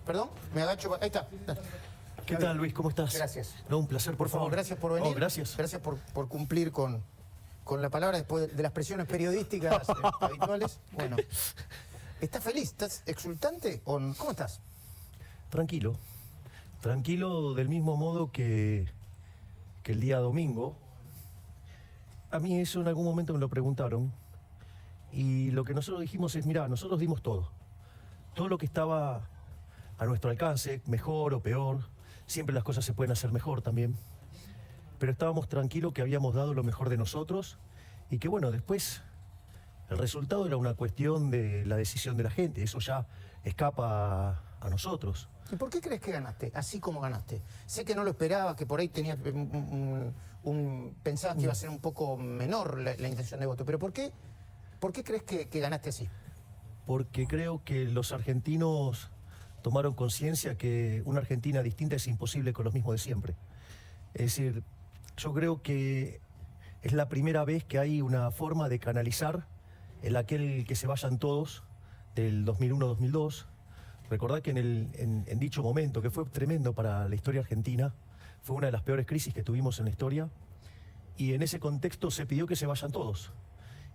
Perdón, me agacho. Ahí está. ¿Qué tal, Luis? ¿Cómo estás? Gracias. No, un placer, por favor. Gracias por venir. Oh, gracias. Gracias por cumplir con la palabra después de las presiones periodísticas habituales. Bueno, ¿estás feliz? ¿Estás exultante? ¿Cómo estás? Tranquilo. Tranquilo del mismo modo que el día domingo. A mí eso en algún momento me lo preguntaron. Y lo que nosotros dijimos es, mirá, nosotros dimos todo. Todo lo que estaba a nuestro alcance, mejor o peor. Siempre las cosas se pueden hacer mejor también. Pero estábamos tranquilos que habíamos dado lo mejor de nosotros y que, bueno, después el resultado era una cuestión de la decisión de la gente. Eso ya escapa a nosotros. ¿Y por qué crees que ganaste? Así como ganaste. Sé que no lo esperabas, que por ahí tenías pensabas que iba a ser un poco menor la intención de voto. Pero ¿por qué crees que ganaste así? Porque creo que los argentinos tomaron conciencia que una Argentina distinta es imposible con los mismos de siempre. Es decir, yo creo que es la primera vez que hay una forma de canalizar el aquel que se vayan todos del 2001-2002. Recordad que en dicho momento, que fue tremendo para la historia argentina, fue una de las peores crisis que tuvimos en la historia, y en ese contexto se pidió que se vayan todos.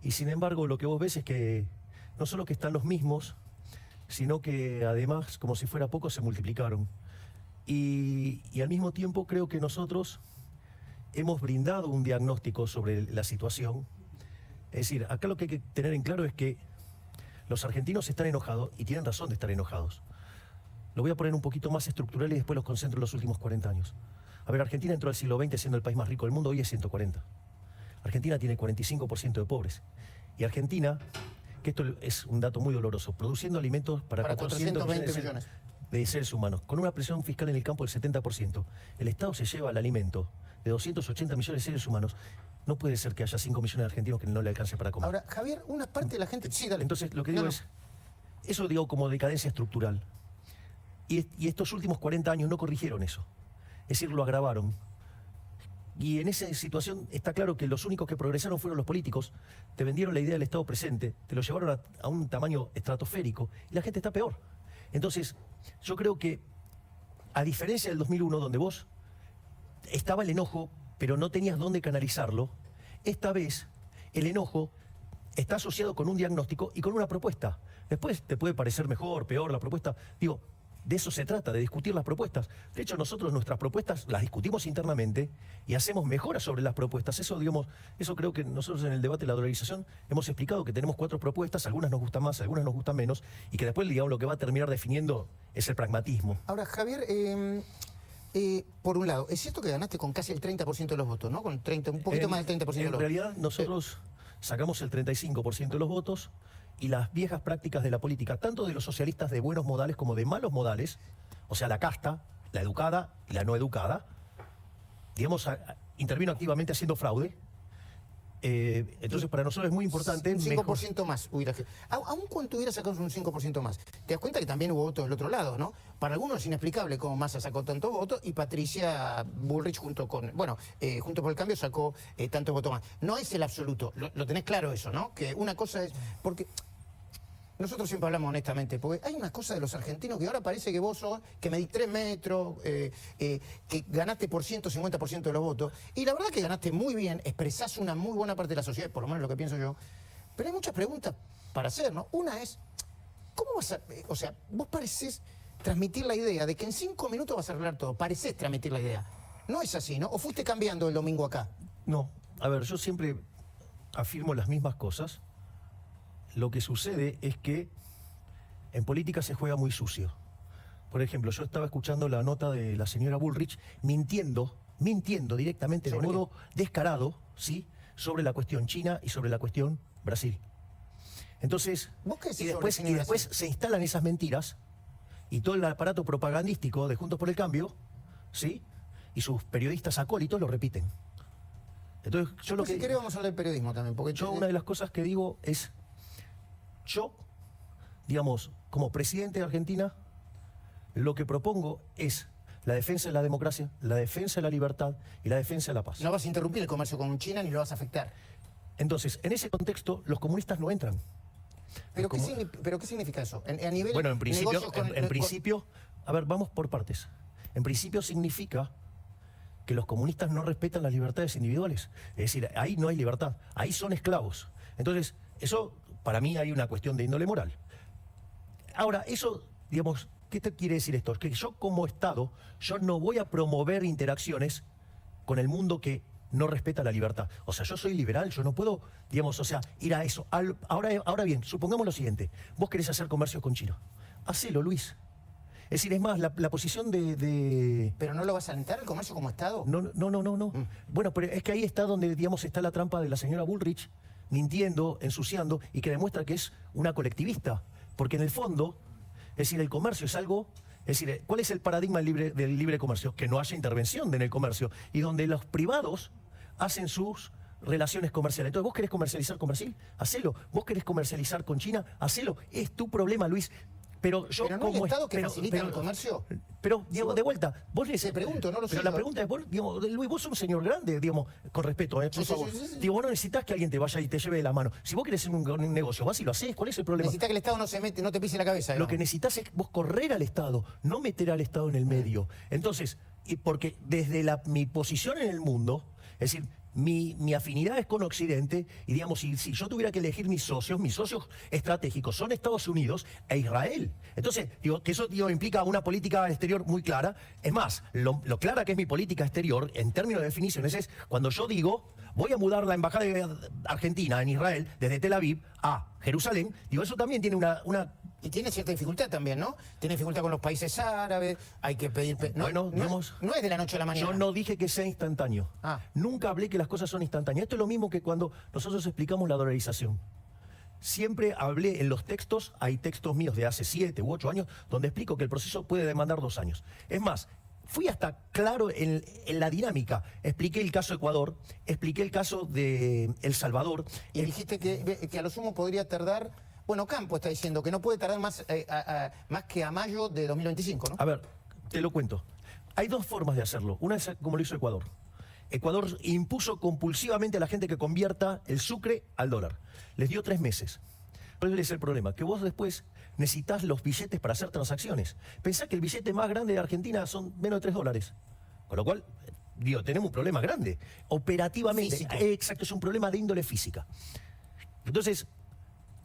Y sin embargo, lo que vos ves es que no solo que están los mismos, sino que además, como si fuera poco, se multiplicaron. Y al mismo tiempo creo que nosotros hemos brindado un diagnóstico sobre la situación. Es decir, acá lo que hay que tener en claro es que los argentinos están enojados y tienen razón de estar enojados. Lo voy a poner un poquito más estructural y después los concentro en los últimos 40 años. A ver, Argentina entró al siglo XX siendo el país más rico del mundo, hoy es 140. Argentina tiene 45% de pobres. Y Argentina, que esto es un dato muy doloroso, produciendo alimentos para 420 millones de seres humanos, con una presión fiscal en el campo del 70%. El Estado se lleva el alimento de 280 millones de seres humanos. No puede ser que haya 5 millones de argentinos que no le alcance para comer. Ahora, Javier, una parte de la gente... Sí, dale. Entonces, lo que digo es, eso digo como decadencia estructural. Y estos últimos 40 años no corrigieron eso. Es decir, lo agravaron. Y en esa situación está claro que los únicos que progresaron fueron los políticos. Te vendieron la idea del Estado presente, te lo llevaron a un tamaño estratosférico y la gente está peor. Entonces, yo creo que, a diferencia del 2001, donde vos estaba el enojo, pero no tenías dónde canalizarlo, esta vez el enojo está asociado con un diagnóstico y con una propuesta. Después te puede parecer mejor, peor la propuesta. Digo, de eso se trata, de discutir las propuestas. De hecho, nosotros nuestras propuestas las discutimos internamente y hacemos mejoras sobre las propuestas. Eso, digamos, eso creo que nosotros en el debate de la dolarización hemos explicado que tenemos 4 propuestas, algunas nos gustan más, algunas nos gustan menos, y que después, digamos, lo que va a terminar definiendo es el pragmatismo. Ahora, Javier, por un lado, es cierto que ganaste con casi el 30% de los votos, ¿no? Con 30, un poquito más del 30% de los votos. En realidad, nosotros sacamos el 35% de los votos. Y las viejas prácticas de la política, tanto de los socialistas de buenos modales como de malos modales, o sea, la casta, la educada y la no educada, digamos, intervino activamente haciendo fraude. Entonces, para nosotros es muy importante... Un 5% más hubiera... Aún cuando hubiera sacado un 5% más, te das cuenta que también hubo votos del otro lado, ¿no? Para algunos es inexplicable cómo Massa sacó tantos votos y Patricia Bullrich junto por el Cambio sacó tantos votos más. No es el absoluto, lo tenés claro eso, ¿no? Que una cosa es... Porque nosotros siempre hablamos honestamente, porque hay una cosa de los argentinos que ahora parece que vos sos, que medís 3 metros, que ganaste por 150% de los votos, y la verdad que ganaste muy bien, expresás una muy buena parte de la sociedad, por lo menos lo que pienso yo, pero hay muchas preguntas para hacer, ¿no? Una es, ¿cómo vas a...? O sea, vos parecés transmitir la idea de que en 5 minutos vas a arreglar todo, parecés transmitir la idea. No es así, ¿no? ¿O fuiste cambiando el domingo acá? No, a ver, yo siempre afirmo las mismas cosas. Lo que sucede es que en política se juega muy sucio. Por ejemplo, yo estaba escuchando la nota de la señora Bullrich mintiendo directamente de modo descarado, ¿sí?, sobre la cuestión China y sobre la cuestión Brasil. Entonces, y después se instalan esas mentiras y todo el aparato propagandístico de Juntos por el Cambio, ¿sí?, y sus periodistas acólitos lo repiten. Entonces, yo lo que... Si querés vamos a hablar de periodismo también, porque... Yo una de las cosas que digo es... Yo, digamos, como presidente de Argentina, lo que propongo es la defensa de la democracia, la defensa de la libertad y la defensa de la paz. No vas a interrumpir el comercio con China ni lo vas a afectar. Entonces, en ese contexto, los comunistas no entran. ¿Pero qué significa eso? A nivel bueno, en principio, A ver, vamos por partes. En principio significa que los comunistas no respetan las libertades individuales. Es decir, ahí no hay libertad, ahí son esclavos. Entonces, eso para mí hay una cuestión de índole moral. Ahora, eso, digamos, ¿qué te quiere decir esto? Que yo como Estado, yo no voy a promover interacciones con el mundo que no respeta la libertad. O sea, yo soy liberal, yo no puedo, digamos, o sea, ir a eso. Ahora bien, supongamos lo siguiente. Vos querés hacer comercio con China. Hacelo, Luis. Es decir, es más, la posición de... ¿Pero no lo vas a alentar el comercio como Estado? No. Bueno, pero es que ahí está donde, digamos, está la trampa de la señora Bullrich, mintiendo, ensuciando, y que demuestra que es una colectivista. Porque en el fondo, es decir, el comercio es algo... Es decir, ¿cuál es el paradigma del libre comercio? Que no haya intervención en el comercio y donde los privados hacen sus relaciones comerciales. Entonces, ¿vos querés comercializar con Brasil? Hacelo. ¿Vos querés comercializar con China? Hacelo. Es tu problema, Luis. Pero yo ¿Pero no hay Estado que facilite el comercio? Pero, Diego, de vuelta, vos Te pregunto, no lo sé. Pero la pregunta es, vos, digamos, Luis, vos sos un señor grande, digamos, con respeto, por favor. Sí. Digo, vos no necesitas que alguien te vaya y te lleve de la mano. Si vos querés hacer un negocio, vas y lo hacés, ¿cuál es el problema? Necesitas que el Estado no te pise la cabeza. Lo que necesitas es vos correr al Estado, no meter al Estado en el medio. Entonces, porque desde mi posición en el mundo, es decir, mi afinidad es con Occidente, y digamos, si yo tuviera que elegir mis socios estratégicos son Estados Unidos e Israel. Entonces, digo, que eso implica una política exterior muy clara. Es más, lo clara que es mi política exterior, en términos de definiciones, es cuando yo digo, voy a mudar la embajada de Argentina en Israel, desde Tel Aviv a Jerusalén, digo, eso también tiene una Y tiene cierta dificultad también, ¿no? Tiene dificultad con los países árabes, hay que pedir... Bueno, digamos, no es de la noche a la mañana. Yo no dije que sea instantáneo. Nunca hablé que las cosas son instantáneas. Esto es lo mismo que cuando nosotros explicamos la dolarización. Siempre hablé en los textos, hay textos míos de hace 7 u 8 años, donde explico que el proceso puede demandar 2 años. Es más, fui hasta claro en la dinámica. Expliqué el caso Ecuador, expliqué el caso de El Salvador. Y dijiste que a lo sumo podría tardar... Bueno, Campo está diciendo que no puede tardar más que a mayo de 2025, ¿no? A ver, te lo cuento. Hay 2 formas de hacerlo. Una es como lo hizo Ecuador. Ecuador impuso compulsivamente a la gente que convierta el sucre al dólar. Les dio 3 meses. ¿Cuál es el problema? Que vos después necesitas los billetes para hacer transacciones. Pensá que el billete más grande de Argentina son menos de $3. Con lo cual, digo, tenemos un problema grande. Operativamente, Físico. Exacto, es un problema de índole física. Entonces...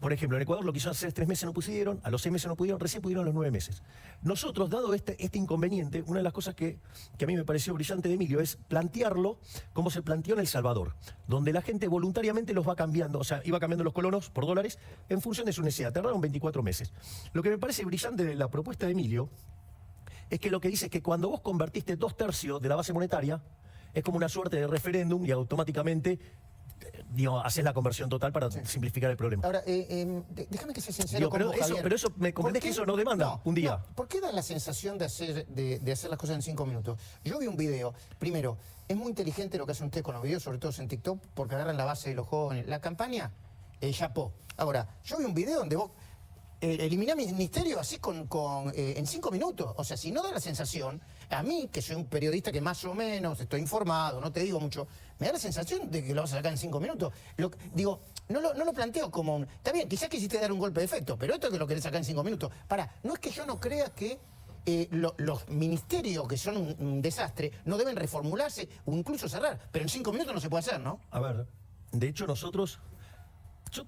Por ejemplo, en Ecuador lo quisieron hacer 3 meses, no pudieron, a los 6 meses no pudieron, recién pudieron a los 9 meses. Nosotros, dado este inconveniente, una de las cosas que a mí me pareció brillante de Emilio es plantearlo como se planteó en El Salvador, donde la gente voluntariamente los va cambiando, o sea, iba cambiando los colonos por dólares en función de su necesidad. Tardaron 24 meses. Lo que me parece brillante de la propuesta de Emilio es que lo que dice es que cuando vos convertiste 2/3 de la base monetaria, es como una suerte de referéndum y automáticamente... haces la conversión total para simplificar el problema. Ahora, déjame que sea sincero con vos, Javier. Pero eso, ¿me comprendés que eso no demanda un día? No, ¿por qué da la sensación de hacer las cosas en 5 minutos? Yo vi un video, primero, es muy inteligente lo que hacen ustedes con los videos, sobre todo en TikTok, porque agarran la base de los jóvenes. La campaña, chapó. Ahora, yo vi un video donde vos eliminás ministerio así en 5 minutos. O sea, si no da la sensación, a mí, que soy un periodista que más o menos estoy informado, no te digo mucho, me da la sensación de que lo vas a sacar en 5 minutos. Digo, no lo planteo como un... Está bien, quizás quisiste dar un golpe de efecto, pero esto es que lo querés sacar en 5 minutos. No es que yo no crea que los ministerios, que son un desastre, no deben reformularse o incluso cerrar, pero en 5 minutos no se puede hacer, ¿no? A ver, de hecho nosotros... Yo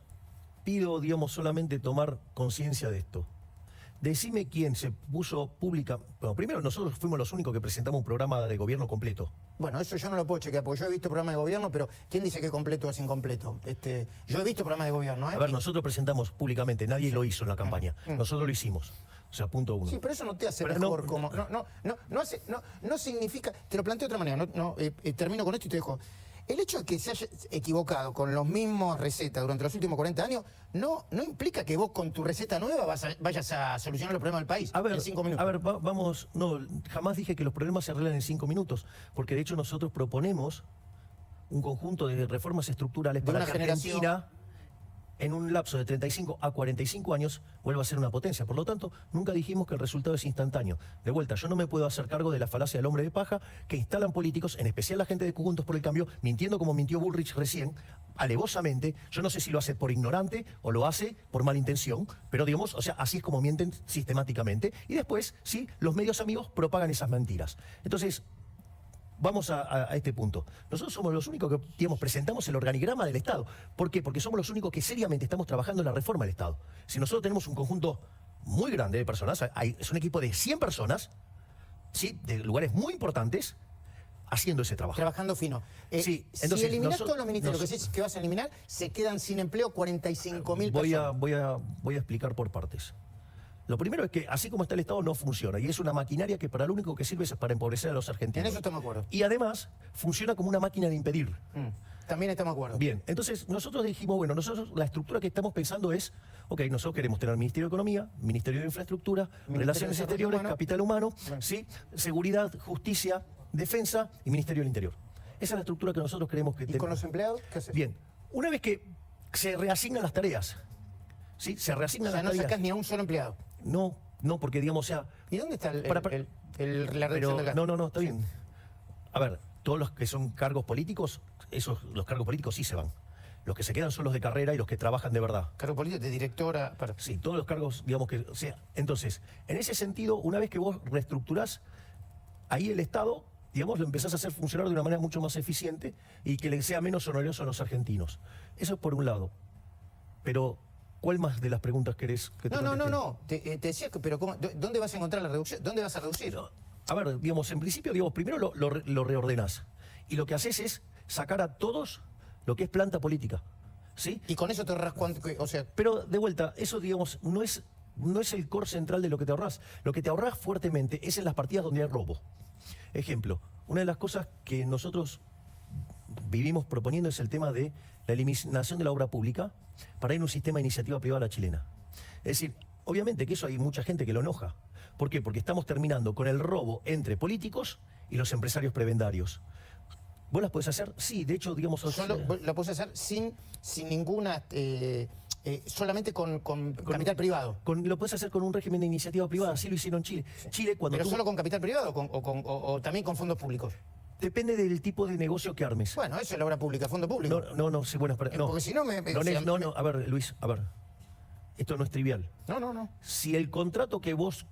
pido, digamos, solamente tomar conciencia de esto. Decime quién se puso pública... Bueno, primero nosotros fuimos los únicos que presentamos un programa de gobierno completo. Bueno, eso yo no lo puedo chequear, porque yo he visto programas de gobierno, pero ¿quién dice que completo es incompleto? Yo he visto programas de gobierno, ¿eh? A ver, nosotros presentamos públicamente, nadie lo hizo en la campaña. Nosotros lo hicimos. O sea, punto 1. Sí, pero eso no te hace pero mejor. No significa... Te lo planteo de otra manera. Termino con esto y te dejo. El hecho de que se haya equivocado con las mismas recetas durante los últimos 40 años no implica que vos con tu receta nueva vayas a solucionar los problemas del país en 5 minutos. A ver, vamos... No, jamás dije que los problemas se arreglan en 5 minutos, porque de hecho nosotros proponemos un conjunto de reformas estructurales para que Argentina en un lapso de 35 a 45 años vuelva a ser una potencia. Por lo tanto, nunca dijimos que el resultado es instantáneo. De vuelta, yo no me puedo hacer cargo de la falacia del hombre de paja que instalan políticos, en especial la gente de Juntos por el Cambio, mintiendo como mintió Bullrich recién, alevosamente. Yo no sé si lo hace por ignorante o lo hace por mala intención, pero digamos, o sea, así es como mienten sistemáticamente. Y después, sí, los medios amigos propagan esas mentiras. Entonces, vamos a este punto. Nosotros somos los únicos que, digamos, presentamos el organigrama del Estado. ¿Por qué? Porque somos los únicos que seriamente estamos trabajando en la reforma del Estado. Si nosotros tenemos un conjunto muy grande de personas, es un equipo de 100 personas, ¿sí?, de lugares muy importantes, haciendo ese trabajo. Trabajando fino. Sí, entonces, si eliminás todos los ministerios que vas a eliminar, se quedan sin empleo 45.000 personas. Voy a explicar por partes. Lo primero es que, así como está el Estado, no funciona. Y es una maquinaria que para lo único que sirve es para empobrecer a los argentinos. En eso estamos de acuerdo. Y además, funciona como una máquina de impedir. También estamos de acuerdo. Bien, entonces nosotros dijimos, bueno, nosotros la estructura que estamos pensando es, ok, nosotros queremos tener Ministerio de Economía, Ministerio de Infraestructura, Relaciones Exteriores, Capital Humano, ¿sí?, Seguridad, Justicia, Defensa y Ministerio del Interior. Esa es la estructura que nosotros queremos que ¿Y con los empleados qué haces? Bien, una vez que se reasignan las tareas, ¿sí?, se reasignan las no tareas. sacas ni a un solo empleado. No, porque digamos, o sea... ¿Y dónde está la pero, reducción del gasto? No, está bien. A ver, todos los que son cargos políticos, los cargos políticos sí se van. Los que se quedan son los de carrera y los que trabajan de verdad. Cargo político de directora. Sí, todos los cargos, digamos que... O sea, entonces, en ese sentido, una vez que vos reestructurás, ahí el Estado, digamos, lo empezás a hacer funcionar de una manera mucho más eficiente y que le sea menos oneroso a los argentinos. Eso es por un lado. Pero... ¿cuál más de las preguntas querés que te conteste? No. Te decía que, pero ¿dónde vas a encontrar la reducción? ¿Dónde vas a reducir? Pero, a ver, digamos, en principio, digamos, primero lo reordenás. Y lo que haces es sacar a todos lo que es planta política. ¿Sí? Y con eso te ahorras cuánto, o sea... Pero, de vuelta, eso, digamos, no es el core central de lo que te ahorras. Lo que te ahorras fuertemente es en las partidas donde hay robo. Ejemplo, una de las cosas que nosotros vivimos proponiendo es el tema de la eliminación de la obra pública para ir a un sistema de iniciativa privada a la chilena. Es decir, obviamente que eso hay mucha gente que lo enoja. ¿Por qué? Porque estamos terminando con el robo entre políticos y los empresarios prebendarios. ¿Vos las podés hacer? Sí, de hecho, digamos... Solo la podés hacer sin ninguna... solamente con capital privado. Lo podés hacer con un régimen de iniciativa privada, así lo hicieron en Chile. Chile cuando ¿Pero solo con capital privado o también con fondos públicos? Depende del tipo de negocio que armes. Bueno, eso es la obra pública, fondo público. No, sí, bueno, no. Porque si no me... A ver, Luis, a ver. Esto no es trivial. No. Si el contrato que vos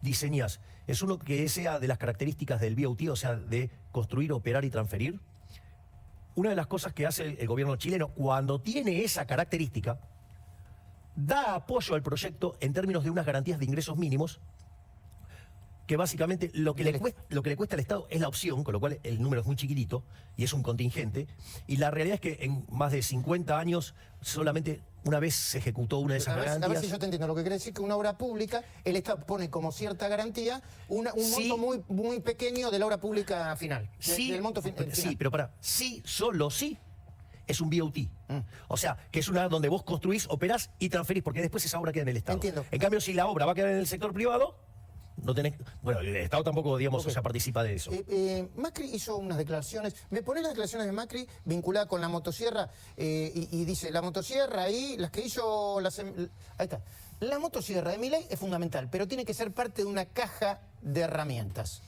diseñás es uno que sea de las características del BOT, o sea, de construir, operar y transferir, una de las cosas que hace el gobierno chileno cuando tiene esa característica, da apoyo al proyecto en términos de unas garantías de ingresos mínimos, que básicamente lo que le cuesta al Estado es la opción, con lo cual el número es muy chiquitito y es un contingente. Y la realidad es que en más de 50 años solamente una vez se ejecutó una de esas garantías. A ver si yo te entiendo. Lo que quiere decir que una obra pública, el Estado pone como cierta garantía un monto muy pequeño de la obra pública final. Sí, del monto final. Sí, pero solo sí es un BOT. O sea, que es una donde vos construís, operás y transferís, porque después esa obra queda en el Estado. Entiendo. En cambio, si la obra va a quedar en el sector privado, no tenés... Bueno, el Estado tampoco, digamos, o sea, participa de eso. Macri hizo unas declaraciones. ¿Me ponés las declaraciones de Macri vinculadas con la motosierra? Y dice, la motosierra ahí, las que hizo... ahí está. La motosierra de Milei es fundamental, pero tiene que ser parte de una caja de herramientas.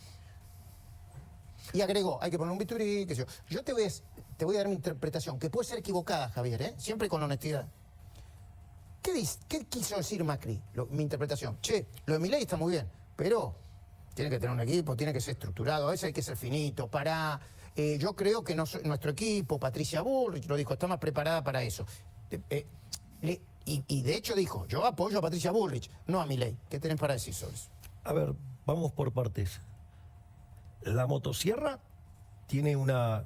Y agregó, hay que poner un bisturí, qué sé yo. Yo te voy a dar mi interpretación, que puede ser equivocada, Javier, siempre con honestidad. ¿Qué quiso decir Macri? Mi interpretación. Che, lo de Milei está muy bien, pero tiene que tener un equipo, tiene que ser estructurado, a veces hay que ser finito, yo creo que nuestro equipo, Patricia Bullrich, lo dijo, está más preparada para eso. Y de hecho dijo, yo apoyo a Patricia Bullrich, no a Milei. ¿Qué tenés para decir sobre eso? A ver, vamos por partes. La motosierra tiene una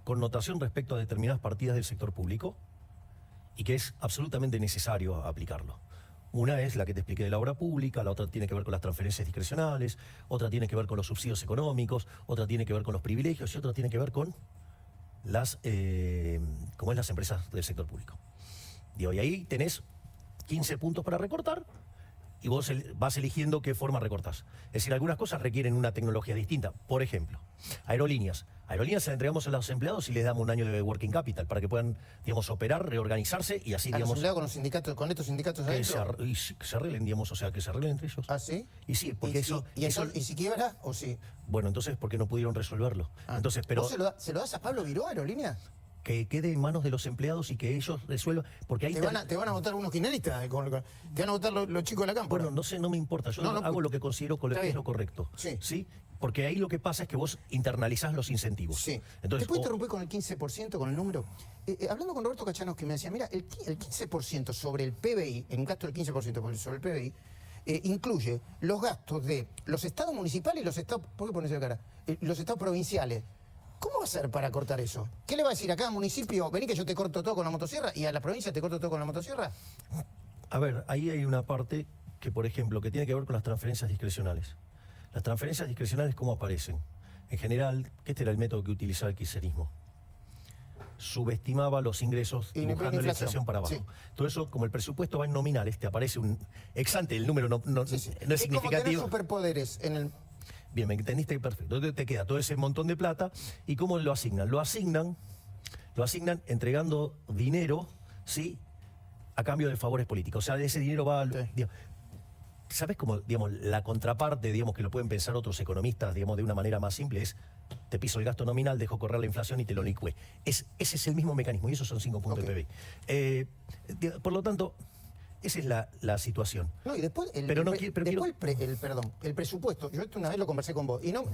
connotación respecto a determinadas partidas del sector público y que es absolutamente necesario aplicarlo. Una es la que te expliqué de la obra pública, la otra tiene que ver con las transferencias discrecionales, otra tiene que ver con los subsidios económicos, otra tiene que ver con los privilegios y otra tiene que ver con las empresas del sector público. Digo, y ahí tenés 15 puntos para recortar y vos vas eligiendo qué forma recortás. Es decir, algunas cosas requieren una tecnología distinta. Por ejemplo, aerolíneas. Aerolíneas se las entregamos a los empleados y les damos un año de working capital para que puedan, digamos, operar, reorganizarse y así, ¿A los digamos, empleados con los sindicatos, con estos sindicatos que adentro? que se arreglen, digamos, o sea, que se arreglen entre ellos. ¿Ah, sí? Y sí, porque ¿Y si quiebra o sí? bueno, entonces, ¿por qué no pudieron resolverlo? Ah. Entonces, pero ¿Vos se lo das a Pablo Viró, Aerolíneas? que quede en manos de los empleados y que ellos resuelvan, porque ahí Te van a votar unos kirchneristas, te van a votar los chicos de la cámpora. bueno, no sé, no me importa, yo No, hago lo que considero que está es bien. lo correcto. Sí. Porque ahí lo que pasa es que vos internalizás los incentivos. Sí. Entonces, ¿Te puedo interrumpir con el 15%, con el número? Hablando con Roberto Cachanos, que me decía, mira, el 15% sobre el PBI, en un gasto del 15% sobre el PBI, incluye los gastos de los estados municipales y los estados, ¿por qué pones la cara? Los estados provinciales. ¿Cómo va a ser para cortar eso? ¿Qué le va a decir a cada municipio, vení que yo te corto todo con la motosierra, y a la provincia te corto todo con la motosierra? a ver, ahí hay una parte que, por ejemplo, que tiene que ver con las transferencias discrecionales. Las transferencias discrecionales, ¿cómo aparecen? En general, que este era el método que utilizaba el kirchnerismo. Subestimaba los ingresos Y dibujando la inflación para abajo. sí. Todo eso, como el presupuesto va en nominales, te aparece un ex ante, el número no es Es como tener significativo. superpoderes en el... Bien, me entendiste perfecto. Entonces te queda todo ese montón de plata. ¿Y cómo lo asignan? Lo asignan entregando dinero, ¿sí? A cambio de favores políticos. O sea, ese dinero va al... Sí. digamos, ¿sabes cómo, digamos, la contraparte, digamos, que lo pueden pensar otros economistas, digamos, de una manera más simple es: te piso el gasto nominal, dejo correr la inflación y te lo licué? Ese es el mismo mecanismo y esos son 5 puntos Ok. de PBI. Por lo tanto, esa es la situación. No, y después el, Pero no el, quiero- pero después el presupuesto, yo esto una vez lo conversé con vos, y no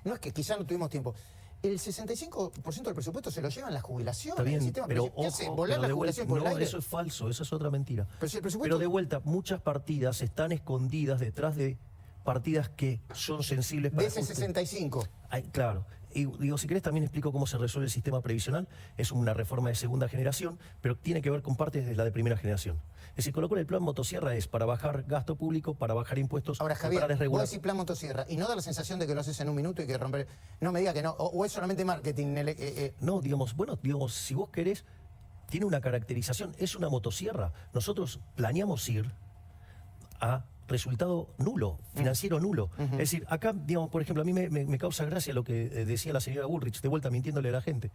es que quizás no tuvimos tiempo. El 65% del presupuesto se lo llevan las jubilaciones. Está bien, el sistema, pero ¿qué hace? ojo, ¿Volar pero la de jubilación vuelta, por el no, aire? eso es falso, eso es otra mentira. Pero si el presupuesto... Pero de vuelta, muchas partidas están escondidas detrás de partidas que son sensibles para De ese ajuste. 65. Ay, claro. Y digo, si querés también explico cómo se resuelve el sistema previsional. Es una reforma de segunda generación, pero tiene que ver con partes de la de primera generación. Es decir, con lo cual el plan motosierra es para bajar gasto público, para bajar impuestos, Ahora, para Javier, vos desregular. decís plan motosierra y no da la sensación de que lo haces en un minuto y que romper... No me diga que no, o es solamente marketing. No, digamos, si vos querés, tiene una caracterización, es una motosierra. Nosotros planeamos ir a resultado nulo, financiero nulo. Es decir, acá, digamos, por ejemplo, a mí me causa gracia lo que decía la señora Bullrich, de vuelta mintiéndole a la gente.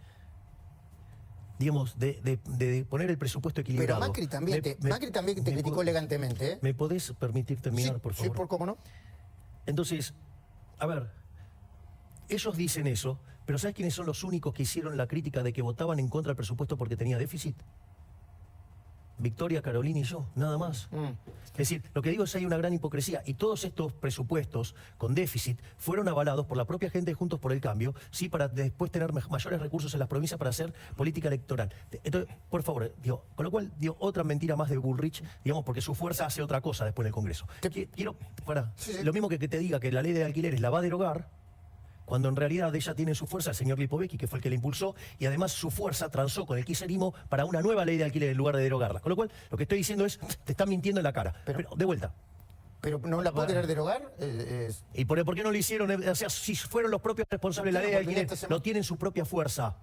Digamos, de poner el presupuesto Pero equilibrado. Macri también te criticó elegantemente, ¿eh? ¿Me podés permitir terminar, Sí, por sí, favor? ¿cómo no? Entonces, a ver, ellos dicen eso, pero ¿sabes quiénes son los únicos que hicieron la crítica de que votaban en contra del presupuesto porque tenía déficit? Victoria, Carolina y yo, nada más. Es decir, lo que digo es que hay una gran hipocresía y todos estos presupuestos con déficit fueron avalados por la propia gente de Juntos por el Cambio, sí, para después tener mayores recursos en las provincias para hacer política electoral. Entonces, por favor, digo, con lo cual, digo, otra mentira más de Bullrich, digamos, porque su fuerza hace otra cosa después en el Congreso. Quiero, Sí. lo mismo que te diga que la ley de alquileres la va a derogar, cuando en realidad ella tiene su fuerza el señor Lipovetsky, que fue el que la impulsó, y además su fuerza transó con el kirchnerismo para una nueva ley de alquiler en lugar de derogarla. Con lo cual, lo que estoy diciendo es, te están mintiendo en la cara. Pero de vuelta. Pero no la puedo querer derogar. ¿Y por qué no lo hicieron? O sea, si fueron los propios responsables de la ley de alquiler, no tienen su propia fuerza.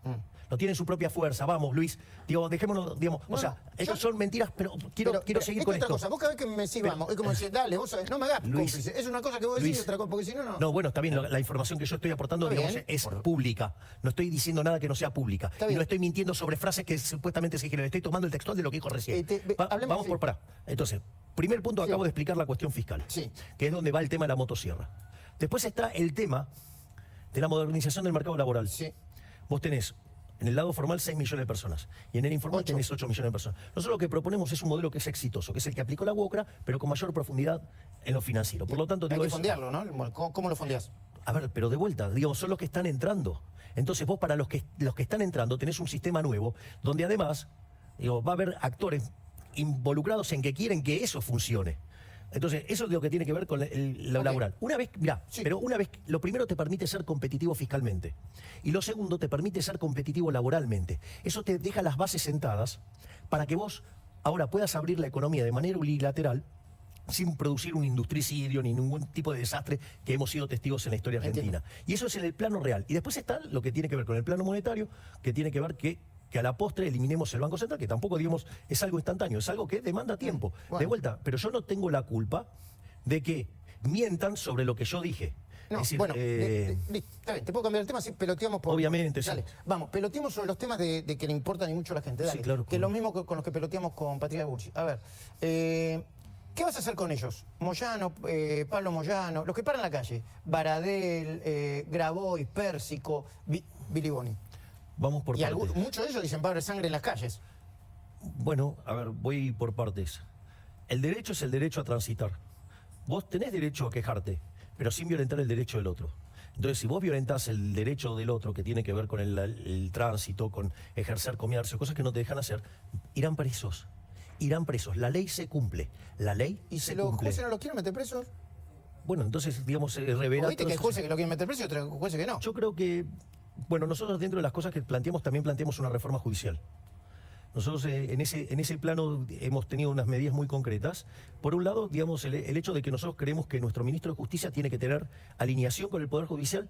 No tienen su propia fuerza. Vamos, Luis, digo, dejémonos, digamos, o sea, estas son mentiras, pero quiero seguir con otra esto. cosa. Vos cada vez que me decís vamos, es como decir, dale, vos sabés, no me hagas Luis, cómplice. Es una cosa que vos decís y otra cosa, porque si no, no. No, bueno, está bien, la información que yo estoy aportando, Está digamos, bien. es pública. No estoy diciendo nada que no sea pública. Está Y bien. no estoy mintiendo sobre frases que supuestamente se dijeron. Estoy tomando el textual de lo que dijo recién. Hablemos Vamos así. por pará. Entonces, primer punto, Sí. acabo de explicar la cuestión fiscal, Sí. que es donde va el tema de la motosierra. Después está el tema de la modernización del mercado laboral. Sí. Vos tenés en el lado formal 6 millones de personas y en el informal 8. tenés 8 millones de personas. Nosotros lo que proponemos es un modelo que es exitoso, que es el que aplicó la UOCRA, pero con mayor profundidad en lo financiero. Por lo tanto, Hay digo, que es- fondearlo, ¿no? ¿Cómo lo fondeás? a ver, pero de vuelta, digamos, son los que están entrando. Entonces vos para los que están entrando tenés un sistema nuevo, donde además, digo, va a haber actores involucrados en que quieren que eso funcione. Entonces, eso es lo que tiene que ver con lo Ok. laboral. Una vez, mirá, Sí. pero una vez, lo primero te permite ser competitivo fiscalmente. Y lo segundo te permite ser competitivo laboralmente. Eso te deja las bases sentadas para que vos ahora puedas abrir la economía de manera unilateral sin producir un industricidio ni ningún tipo de desastre que hemos sido testigos en la historia argentina. Y eso es en el plano real. Y después está lo que tiene que ver con el plano monetario, que tiene que ver que a la postre eliminemos el Banco Central, que tampoco, digamos, es algo instantáneo, es algo que demanda tiempo. Bueno. De vuelta, pero yo no tengo la culpa de que mientan sobre lo que yo dije. No, Es decir, bueno, está bien, te puedo cambiar el tema si peloteamos por... Obviamente, sí. Dale, vamos, peloteamos sobre los temas de que le importan y mucho a la gente. Dale, Sí, claro, que es lo mismo con los que peloteamos con Patricia Bullrich. A ver, ¿qué vas a hacer con ellos? Moyano, Pablo Moyano, los que paran la calle. Baradel, Grabois, Pérsico, Billy Boni. Vamos por Y partes. muchos de ellos dicen va a haber sangre en las calles. Bueno, a ver, voy por partes. El derecho es el derecho a transitar. Vos tenés derecho a quejarte, pero sin violentar el derecho del otro. Entonces, si vos violentás el derecho del otro, que tiene que ver con el tránsito, con ejercer comercio, cosas que no te dejan hacer, irán presos. Irán presos. La ley se cumple. La ley Y se si los cumple. jueces no los quieren meter presos, Bueno, entonces, digamos, revela... viste que hay jueces que lo quieren meter presos y otros jueces que no. Yo creo que, bueno, nosotros dentro de las cosas que planteamos, también planteamos una reforma judicial. Nosotros en ese plano hemos tenido unas medidas muy concretas. Por un lado, digamos, el hecho de que nosotros creemos que nuestro ministro de Justicia tiene que tener alineación con el Poder Judicial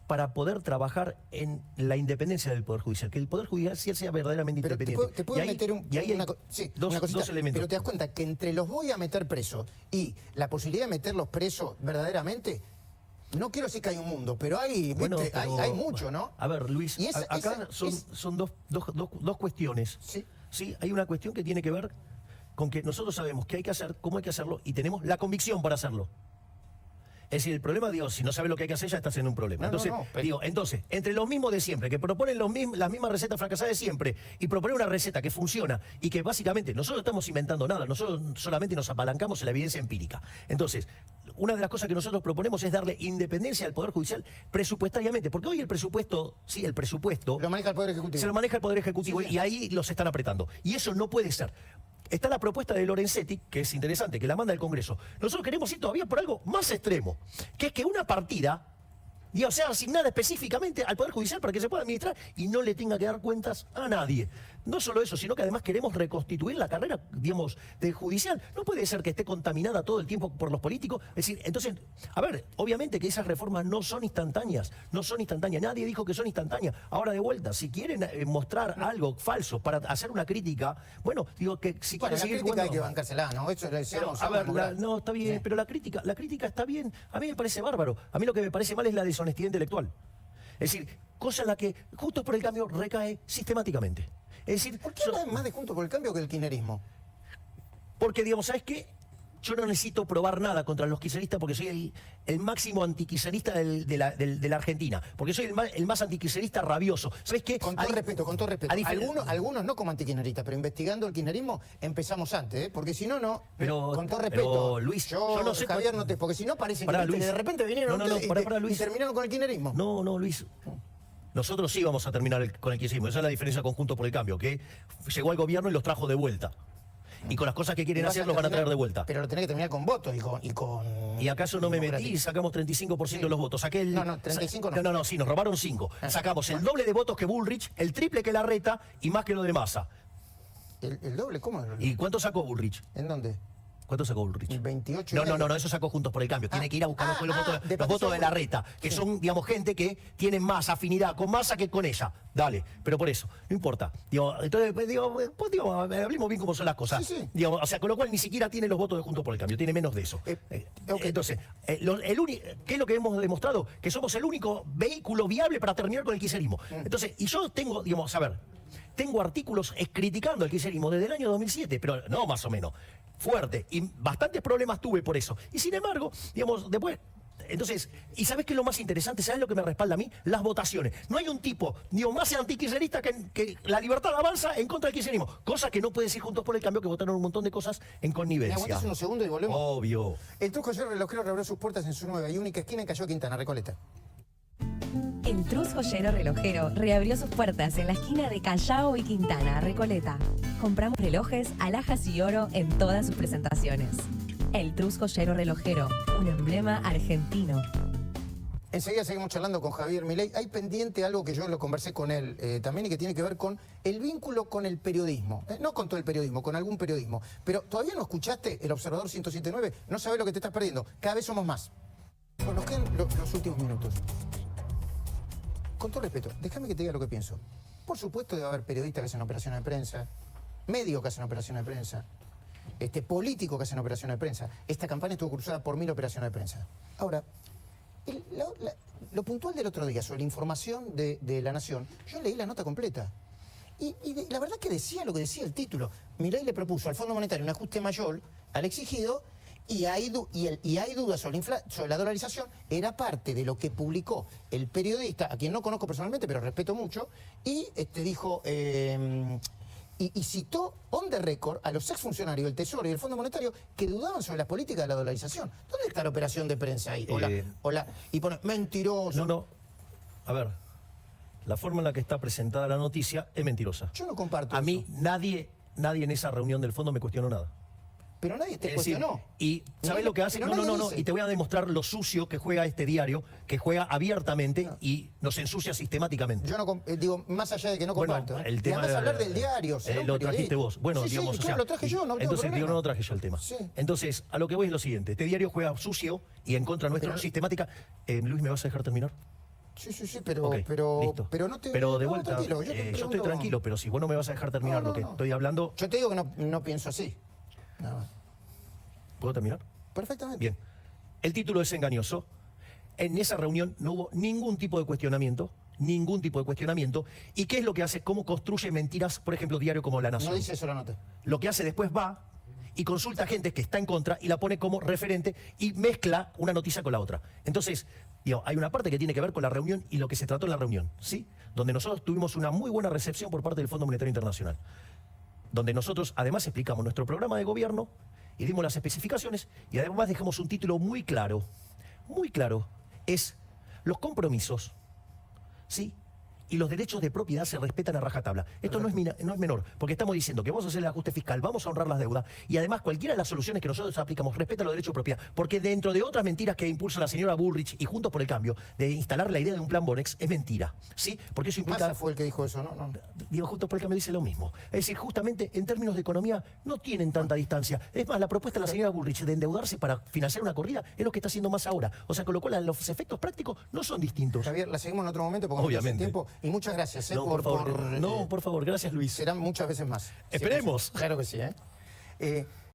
para poder trabajar en la independencia del Poder Judicial, que el Poder Judicial sea verdaderamente Pero independiente. te puedo Y ahí- meter y ahí hay una cosita, dos elementos. pero te das cuenta que entre los voy a meter presos y la posibilidad de meterlos presos verdaderamente, no quiero decir que hay un mundo, pero hay, Bueno, ¿viste? pero, hay mucho, ¿no? A ver, Luis, Y acá son dos cuestiones. Sí. Sí, hay una cuestión que tiene que ver con que nosotros sabemos qué hay que hacer, cómo hay que hacerlo y tenemos la convicción para hacerlo. Es decir, el problema, digo, si no sabes lo que hay que hacer, ya estás en un problema. Entonces, entonces, entre los mismos de siempre, que proponen las mismas recetas fracasadas de siempre, y proponen una receta que funciona y que básicamente nosotros no estamos inventando nada, nosotros solamente nos apalancamos en la evidencia empírica. Entonces, una de las cosas que nosotros proponemos es darle independencia al Poder Judicial presupuestariamente, porque hoy el presupuesto, el presupuesto Lo maneja el Poder Ejecutivo. se lo maneja el Poder Ejecutivo Sí, sí. y ahí los están apretando. Y eso no puede ser. Está la propuesta de Lorenzetti, que es interesante, que la manda el Congreso. Nosotros queremos ir todavía por algo más extremo, que es que una partida, digamos, sea asignada específicamente al Poder Judicial para que se pueda administrar y no le tenga que dar cuentas a nadie. No solo eso, sino que además queremos reconstituir la carrera, digamos, de judicial. No puede ser que esté contaminada todo el tiempo por los políticos. Es decir, entonces, a ver, obviamente que esas reformas no son instantáneas, no son instantáneas. Nadie dijo que son instantáneas. Ahora, de vuelta, si quieren mostrar algo falso para hacer una crítica, bueno, digo que si Bueno, quieren la seguir crítica hay jugando... que bancársela, ¿no? Eso le Pero, decíamos. a ver, no, está bien, pero la crítica está bien. A mí me parece bárbaro. A mí lo que me parece mal es la deshonestidad intelectual. Es decir, cosa en la que Juntos por el Cambio recae sistemáticamente. Es decir, ¿Por qué hablan más de Juntos por el Cambio que el kirchnerismo? porque, digamos, ¿sabes qué? Yo no necesito probar nada contra los kirchneristas porque soy el máximo antikirchnerista de la Argentina. Porque soy el más antikirchnerista rabioso. ¿Sabes qué? Con todo respeto, con todo respeto. a diferencia- Algunos no como antikirchneristas, pero investigando el kirchnerismo empezamos antes, ¿eh? Porque si no, no. Pero- con todo pero, respeto. Luis, yo yo no sé Javier, cuál- no te. Porque si no parece Pará, que Luis. de repente vinieron No, ustedes pará, y Luis. terminaron con el kirchnerismo. No, Luis. Nosotros sí vamos a terminar con el kirchnerismo. Esa es la diferencia con Juntos por el Cambio, que llegó al gobierno y los trajo de vuelta. Y con las cosas que quieren Vas hacer los van a traer terminar- de vuelta. Pero lo tenés que terminar con votos y con. ¿Y acaso no me metí y democrático. sacamos 35% de los votos? Saqué el, No, 35 no. No, sí, nos robaron 5. Sacamos el doble de votos que Bullrich, el triple que Larreta y más que lo de Massa. ¿El doble? ¿Cómo? ¿Y cuánto sacó Bullrich? ¿En dónde? ¿Cuánto sacó Bullrich? 28. No, eso sacó Juntos por el Cambio. Tiene que ir a buscar los votos, de los votos de Patricia Larreta, que son, digamos, gente que tiene más afinidad con Massa que con ella. Dale, pero por eso, no importa. Entonces, hablemos bien cómo son las cosas. Sí, sí. O sea, con lo cual ni siquiera tiene los votos de Juntos por el Cambio, tiene menos de eso. Ok. Entonces, ¿qué es lo que hemos demostrado? Que somos el único vehículo viable para terminar con el kirchnerismo. Entonces, y yo tengo, digamos, a ver, tengo artículos criticando el kirchnerismo desde el año 2007, pero no más o menos, fuerte, y bastantes problemas tuve por eso. Y sin embargo, digamos, después... Entonces, ¿y sabes qué es lo más interesante? ¿Sabes lo que me respalda a mí? Las votaciones. No hay un tipo, digo, más antikirchnerista que la Libertad Avanza en contra del kirchnerismo. Cosa que no puede decir Juntos por el Cambio, que votaron un montón de cosas en ¿Me connivencia. aguantas unos segundos y volvemos? Obvio. El Trusco Joyero Relojero reabrió sus puertas en su nueva y única esquina en Callao Quintana, Recoleta. El Trus Joyero Relojero reabrió sus puertas en la esquina de Callao y Quintana, Recoleta. Compramos relojes, alhajas y oro en todas sus presentaciones. El Trus Joyero Relojero, un emblema argentino. Enseguida seguimos charlando con Javier Milei. Hay pendiente algo que yo lo conversé con él también y que tiene que ver con el vínculo con el periodismo. No con todo el periodismo, con algún periodismo. Pero todavía no escuchaste el Observador 107.9, no sabes lo que te estás perdiendo. Cada vez somos más. Bueno, nos quedan los últimos minutos. Con todo respeto, déjame que te diga lo que pienso. Por supuesto debe haber periodistas que hacen operaciones de prensa, medios que hacen operaciones de prensa, políticos que hacen operaciones de prensa. Esta campaña estuvo cruzada por 1000 operaciones de prensa. Ahora, lo puntual del otro día sobre la información de La Nación, yo leí la nota completa. La verdad que decía lo que decía el título. Milei le propuso al Fondo Monetario un ajuste mayor al exigido y hay dudas sobre la dolarización. Era parte de lo que publicó el periodista, a quien no conozco personalmente, pero respeto mucho, y dijo... Y citó on the record a los exfuncionarios del Tesoro y del Fondo Monetario que dudaban sobre la política de la dolarización. ¿Dónde está la operación de prensa ahí? Y pone, mentiroso. No. A ver, la forma en la que está presentada la noticia es mentirosa. Yo no comparto A eso. mí nadie en esa reunión del fondo me cuestionó nada. Pero nadie te Es decir, cuestionó. y ¿sabes lo que hace? Pero nadie No. dice. Y te voy a demostrar lo sucio que juega este diario, que juega abiertamente y nos ensucia sistemáticamente. Yo no digo, más allá de que no Bueno, comparto. el tema y además hablar del diario. será un lo trajiste periodista. vos. Bueno, Sí, digamos, sí, o sea, claro, lo traje yo, no tengo entonces, problema. no lo traje yo el tema. Sí. Entonces, a lo que voy es lo siguiente. Este diario juega sucio y en contra nuestra sistemática. Luis, ¿me vas a dejar terminar? Sí, pero, Ok, listo. pero no te... Pero de no, vuelta, tranquilo, yo te estoy pregunto- tranquilo, pero si vos no me vas a dejar terminar lo que estoy hablando, Yo te digo que no pienso así. Nada más. ¿puedo terminar? Perfectamente. Bien. El título es engañoso. En esa reunión no hubo ningún tipo de cuestionamiento. ¿Y qué es lo que hace? ¿Cómo construye mentiras, por ejemplo, diario como La Nación? No dice eso la nota. Lo que hace después va y consulta a gente que está en contra y la pone como referente y mezcla una noticia con la otra. Entonces, digo, hay una parte que tiene que ver con la reunión y lo que se trató en la reunión, ¿sí? Donde nosotros tuvimos una muy buena recepción por parte del Fondo Monetario Internacional. Donde nosotros además explicamos nuestro programa de gobierno y dimos las especificaciones y además dejamos un título muy claro, es los compromisos, ¿sí? Y los derechos de propiedad se respetan a rajatabla. Esto no es menor, porque estamos diciendo que vamos a hacer el ajuste fiscal, vamos a honrar las deudas y además cualquiera de las soluciones que nosotros aplicamos respeta los derechos de propiedad, porque dentro de otras mentiras que impulsa la señora Bullrich y Juntos por el Cambio de instalar la idea de un plan Bonex es mentira, ¿sí? Porque eso implica... Massa fue el que dijo eso, ¿no? Digo, Juntos por el Cambio dice lo mismo. Es decir, justamente en términos de economía no tienen tanta distancia. Es más, la propuesta de la señora Bullrich de endeudarse para financiar una corrida es lo que está haciendo más ahora. O sea, con lo cual los efectos prácticos no son distintos. Javier, la seguimos en otro momento porque Obviamente. tiempo. Y muchas gracias. No, por favor, gracias Luis. Serán muchas veces más. Esperemos. Claro que sí, ¿eh?